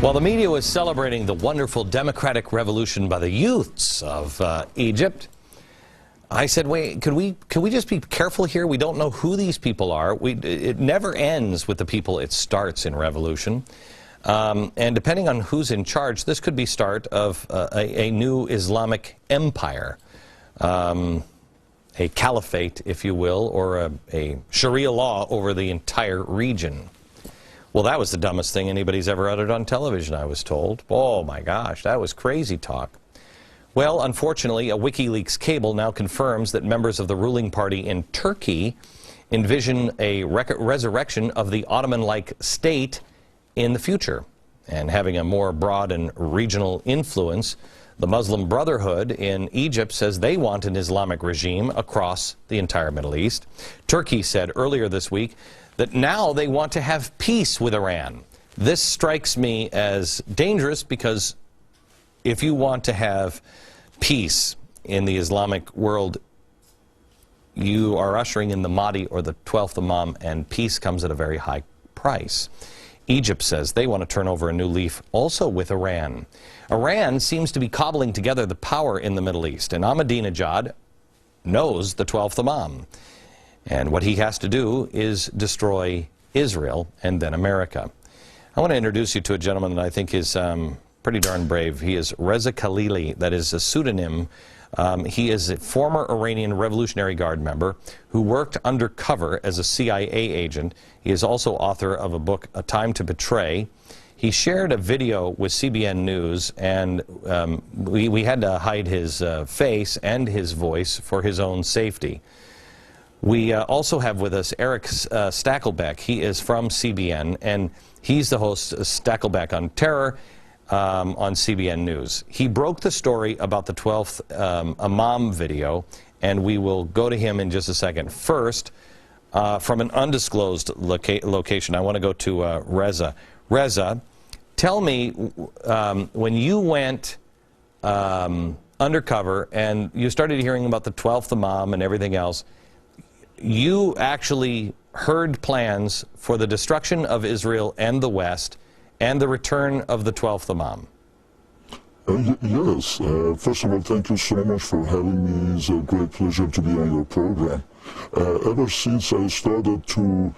While the media was celebrating the wonderful democratic revolution by the youths of Egypt, I said, wait, can we just be careful here? We don't know who these people are. It never ends with the people it starts in revolution. And depending on who's in charge, this could be start of a new Islamic empire, a caliphate, if you will, or a Sharia law over the entire region. Well, that was the dumbest thing anybody's ever uttered on television, I was told. Oh my gosh, that was crazy talk. Well, unfortunately, a WikiLeaks cable now confirms that members of the ruling party in Turkey envision a resurrection of the Ottoman-like state in the future. And having a more broad and regional influence, the Muslim Brotherhood in Egypt says they want an Islamic regime across the entire Middle East. Turkey said earlier this week that now they want to have peace with Iran. This strikes me as dangerous because if you want to have peace in the Islamic world, you are ushering in the Mahdi or the 12th Imam, and peace comes at a very high price. Egypt says they want to turn over a new leaf also with Iran. Iran seems to be cobbling together the power in the Middle East, and Ahmadinejad knows the 12th Imam. And what he has to do is destroy Israel and then America. I want to introduce you to a gentleman that I think is pretty darn brave. He is Reza Khalili. That is a pseudonym. He is a former Iranian Revolutionary Guard member who worked undercover as a CIA agent. He is also author of a book, A Time to Betray. He shared a video with CBN News, and we had to hide his face and his voice for his own safety. We also have with us Eric Stakelbeck. He is from CBN, and he's the host of Stakelbeck on Terror on CBN News. He broke the story about the 12th Imam video, and we will go to him in just a second. First, from an undisclosed location, I want to go to Reza. Reza, tell me, when you went undercover and you started hearing about the 12th Imam and everything else, you actually heard plans for the destruction of Israel and the West and the return of the 12th Imam. Yes. First of all, thank you so much for having me. It's a great pleasure to be on your program. Ever since I started to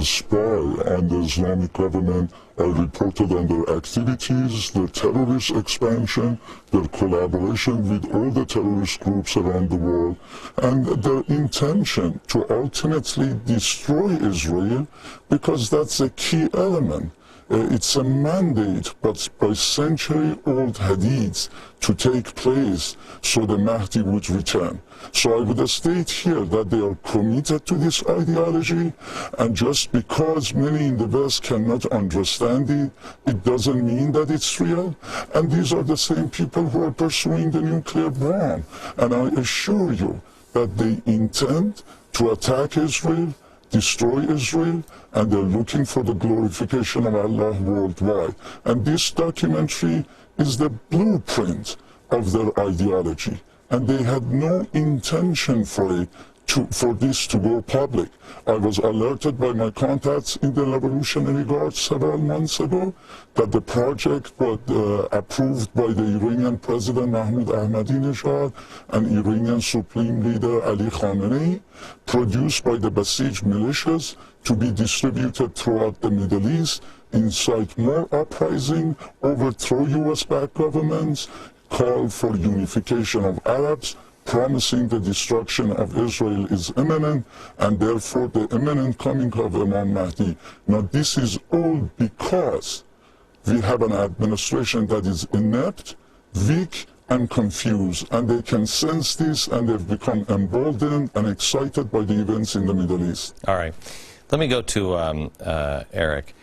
spy on the Islamic government, I reported on their activities, their terrorist expansion, their collaboration with all the terrorist groups around the world, and their intention to ultimately destroy Israel, because that's a key element. It's a mandate, but by century-old hadiths, to take place so the Mahdi would return. So I would state here that they are committed to this ideology, and just because many in the West cannot understand it, it doesn't mean that it's real. And these are the same people who are pursuing the nuclear bomb. And I assure you that they intend to attack Israel, destroy Israel, and they're looking for the glorification of Allah worldwide. And this documentary is the blueprint of their ideology. And they had no intention for this to go public. I was alerted by my contacts in the Revolutionary Guard several months ago that the project was approved by the Iranian President Mahmoud Ahmadinejad and Iranian Supreme Leader Ali Khamenei, produced by the Basij militias to be distributed throughout the Middle East, incite more uprising, overthrow US-backed governments, call for unification of Arabs, promising the destruction of Israel is imminent, and therefore the imminent coming of Imam Mahdi. Now this is all because we have an administration that is inept, weak, and confused, and they can sense this, and they've become emboldened and excited by the events in the Middle East. All right. Let me go to Eric,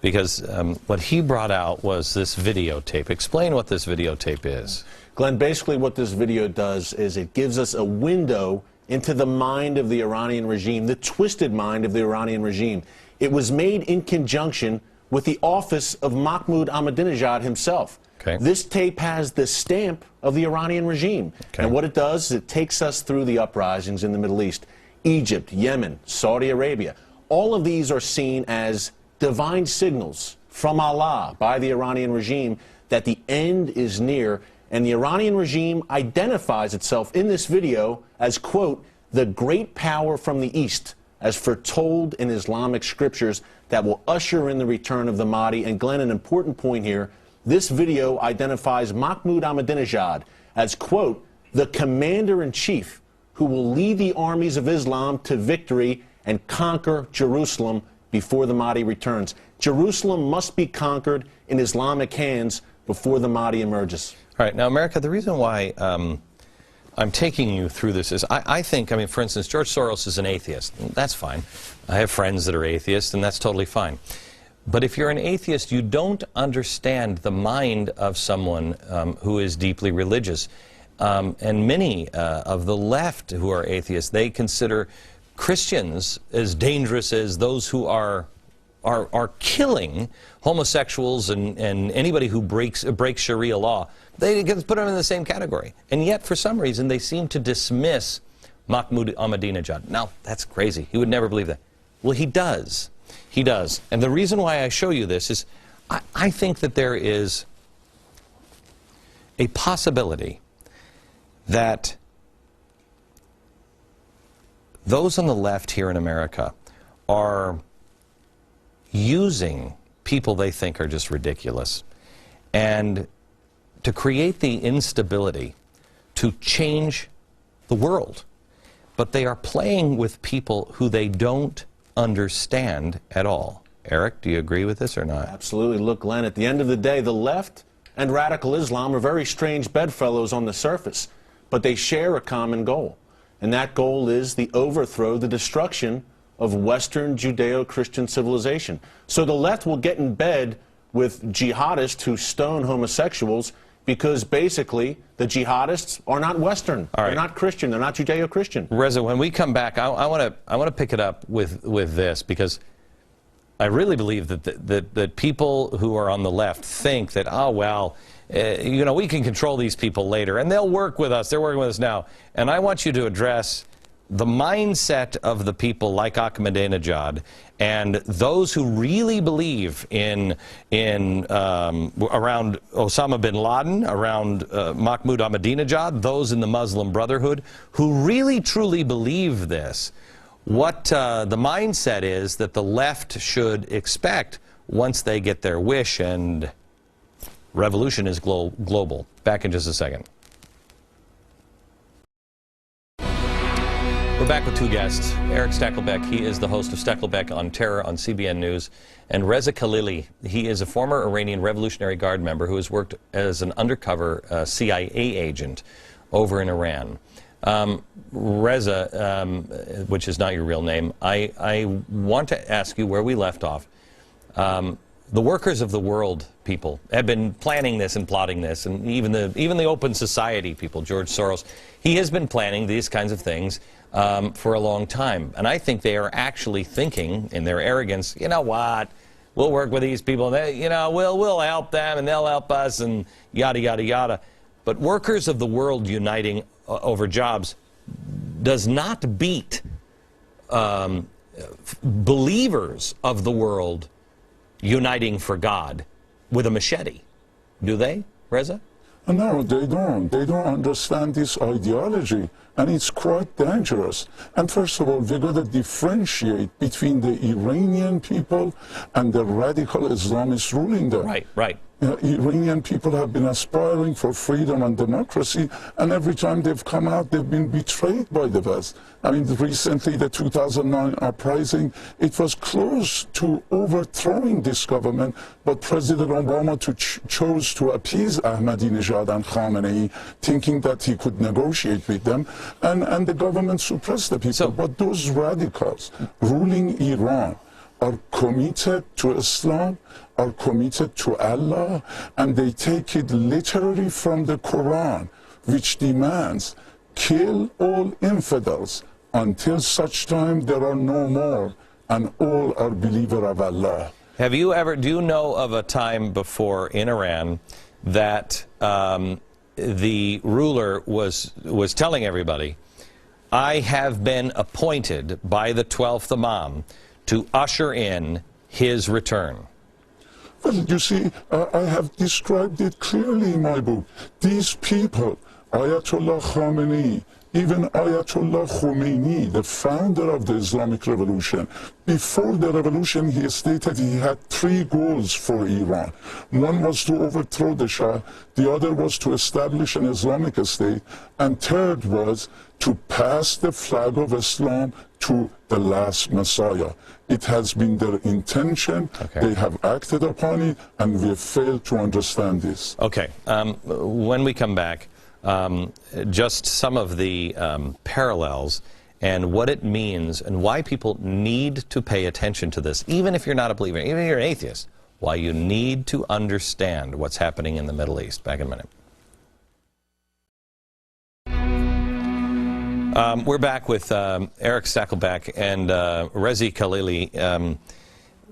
because what he brought out was this videotape. Explain what this videotape is. Glenn, basically what this video does is it gives us a window into the mind of the Iranian regime, the twisted mind of the Iranian regime. It was made in conjunction with the office of Mahmoud Ahmadinejad himself. Okay. This tape has the stamp of the Iranian regime. Okay. And what it does is it takes us through the uprisings in the Middle East. Egypt, Yemen, Saudi Arabia. All of these are seen as divine signals from Allah by the Iranian regime that the end is near, and the Iranian regime identifies itself in this video as, quote, the great power from the East, as foretold in Islamic scriptures, that will usher in the return of the Mahdi. And Glenn, an important point here, this video identifies Mahmoud Ahmadinejad as, quote, the commander-in-chief who will lead the armies of Islam to victory and conquer Jerusalem before the Mahdi returns. Jerusalem must be conquered in Islamic hands before the Mahdi emerges. All right. Now, America, the reason why I'm taking you through this is I think, I mean, for instance, George Soros is an atheist. That's fine. I have friends that are atheists, and that's totally fine. But if you're an atheist, you don't understand the mind of someone who is deeply religious. And many of the left who are atheists, they consider Christians as dangerous as those who are killing homosexuals and anybody who breaks Sharia law. They put them in the same category. And yet, for some reason, they seem to dismiss Mahmoud Ahmadinejad. Now, that's crazy. He would never believe that. Well, he does. He does. And the reason why I show you this is I think that there is a possibility that those on the left here in America are using people they think are just ridiculous and to create the instability to change the world. But they are playing with people who they don't understand at all. Eric, do you agree with this or not? Absolutely. Look, Glenn, at the end of the day, the left and radical Islam are very strange bedfellows on the surface, but they share a common goal. And that goal is the overthrow, the destruction of Western Judeo-Christian civilization. So the left will get in bed with jihadists who stone homosexuals because basically the jihadists are not Western, All right. They're not Christian, they're not Judeo-Christian. Reza, when we come back, I want to pick it up with this, because I really believe that people who are on the left think that, oh, well, you know, we can control these people later, and they'll work with us. They're working with us now. And I want you to address the mindset of the people like Ahmadinejad and those who really believe in around Osama bin Laden, around Mahmoud Ahmadinejad, those in the Muslim Brotherhood who really truly believe this. What the mindset is that the left should expect once they get their wish, and revolution is global. Back in just a second. We're back with two guests. Eric Stakelbeck, he is the host of Stakelbeck on Terror on CBN News, and Reza Khalili, he is a former Iranian Revolutionary Guard member who has worked as an undercover CIA agent over in Iran. Reza, which is not your real name, I want to ask you where we left off. The workers of the world people have been planning this and plotting this, and even the Open Society people, George Soros, he has been planning these kinds of things for a long time. And I think they are actually thinking, in their arrogance, you know what, we'll work with these people, they, you know, we'll help them and they'll help us, and yada, yada, yada. But workers of the world uniting over jobs does not beat believers of the world uniting for God with a machete. Do they, Reza? No, they don't. They don't understand this ideology, and it's quite dangerous. And first of all, we've got to differentiate between the Iranian people and the radical Islamists ruling them. Right, right. You know, Iranian people have been aspiring for freedom and democracy, and every time they've come out, they've been betrayed by the West. I mean, recently, the 2009 uprising, it was close to overthrowing this government, but President Obama chose to appease Ahmadinejad and Khamenei, thinking that he could negotiate with them, and the government suppressed the people. But those radicals ruling Iran are committed to Islam, are committed to Allah, and they take it literally from the Quran, which demands, kill all infidels until such time there are no more, and all are believers of Allah. Have you ever, do you know of a time before in Iran that the ruler was telling everybody, I have been appointed by the 12th Imam to usher in his return? Well, you see, I have described it clearly in my book. These people, Ayatollah Khamenei, even Ayatollah Khomeini, the founder of the Islamic Revolution, before the revolution he stated he had 3 goals for Iran. One was to overthrow the Shah, the other was to establish an Islamic state, and third was to pass the flag of Islam to the last Messiah. It has been their intention, they have acted upon it, and we have failed to understand this. Okay, when we come back, just some of the parallels and what it means and why people need to pay attention to this, even if you're not a believer, even if you're an atheist, why you need to understand what's happening in the Middle East. Back in a minute. We're back with Eric Stakelbeck and Rezi Khalili.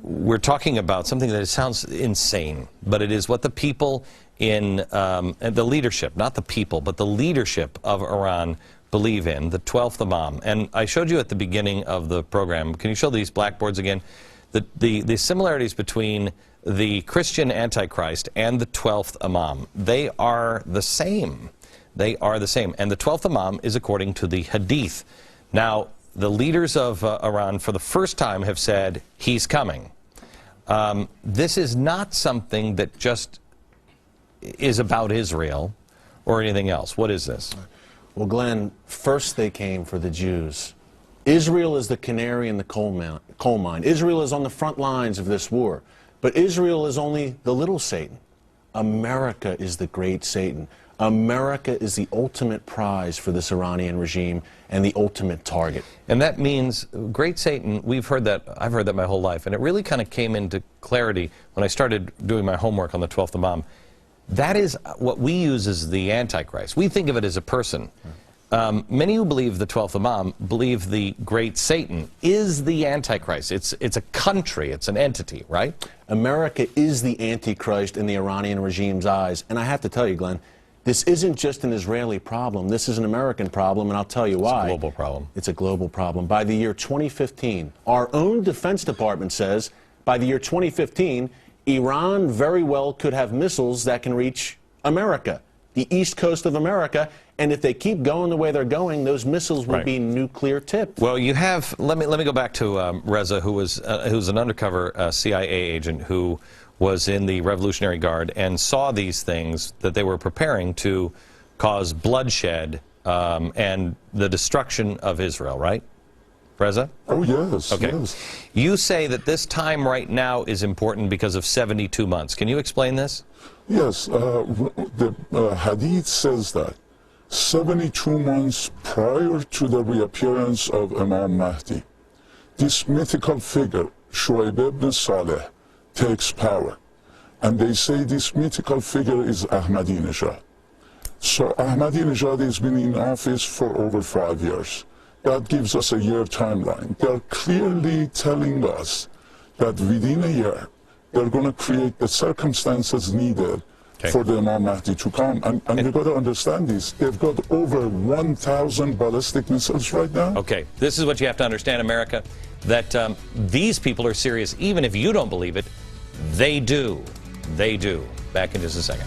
We're talking about something that sounds insane, but it is what the people in the leadership, not the people, but the leadership of Iran believe in, the 12th Imam. And I showed you at the beginning of the program, can you show these blackboards again? The similarities between the Christian Antichrist and the 12th Imam, they are the same. They are the same. And the 12th Imam is according to the Hadith. Now, the leaders of Iran for the first time have said, he's coming. This is not something that just is about Israel or anything else. What is this? Well, Glenn, first they came for the Jews. Israel is the canary in the coal mine. Israel is on the front lines of this war. But Israel is only the little Satan. America is the great Satan. America is the ultimate prize for this Iranian regime and the ultimate target. And that means great Satan, we've heard that, I've heard that my whole life, and it really kind of came into clarity when I started doing my homework on the 12th Imam. That is what we use as the Antichrist. We think of it as a person. Many who believe the 12th Imam believe the great Satan is the Antichrist. It's a country, it's an entity, right? America is the Antichrist in the Iranian regime's eyes. And I have to tell you, Glenn, this isn't just an Israeli problem. This is an American problem, and I'll tell you why. It's a global problem. It's a global problem. By the year 2015, our own Defense Department says by the year 2015, Iran very well could have missiles that can reach America, the east coast of America, and if they keep going the way they're going, those missiles will be nuclear tipped. Well, you have, let me go back to Reza, who's an undercover CIA agent who was in the Revolutionary Guard and saw these things that they were preparing to cause bloodshed and the destruction of Israel, right? Reza? Oh, yes. Okay. Yes. You say that this time right now is important because of 72 months. Can you explain this? Yes. The Hadith says that 72 months prior to the reappearance of Imam Mahdi, this mythical figure, Shuaib ibn Saleh, takes power. And they say this mythical figure is Ahmadinejad. So Ahmadinejad has been in office for over 5 years. That gives us a year timeline. They're clearly telling us that within a year, they're going to create the circumstances needed for the Imam Mahdi to come. And you've got to understand this. They've got over 1,000 ballistic missiles right now. Okay, this is what you have to understand, America, that these people are serious. Even if you don't believe it, they do. They do. Back in just a second.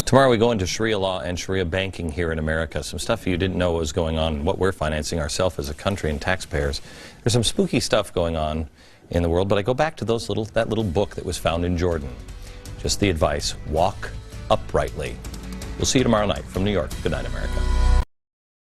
Tomorrow we go into Sharia law and Sharia banking here in America. Some stuff you didn't know was going on, what we're financing ourselves as a country and taxpayers. There's some spooky stuff going on in the world, but I go back to that little book that was found in Jordan. Just the advice, walk uprightly. We'll see you tomorrow night from New York. Good night, America.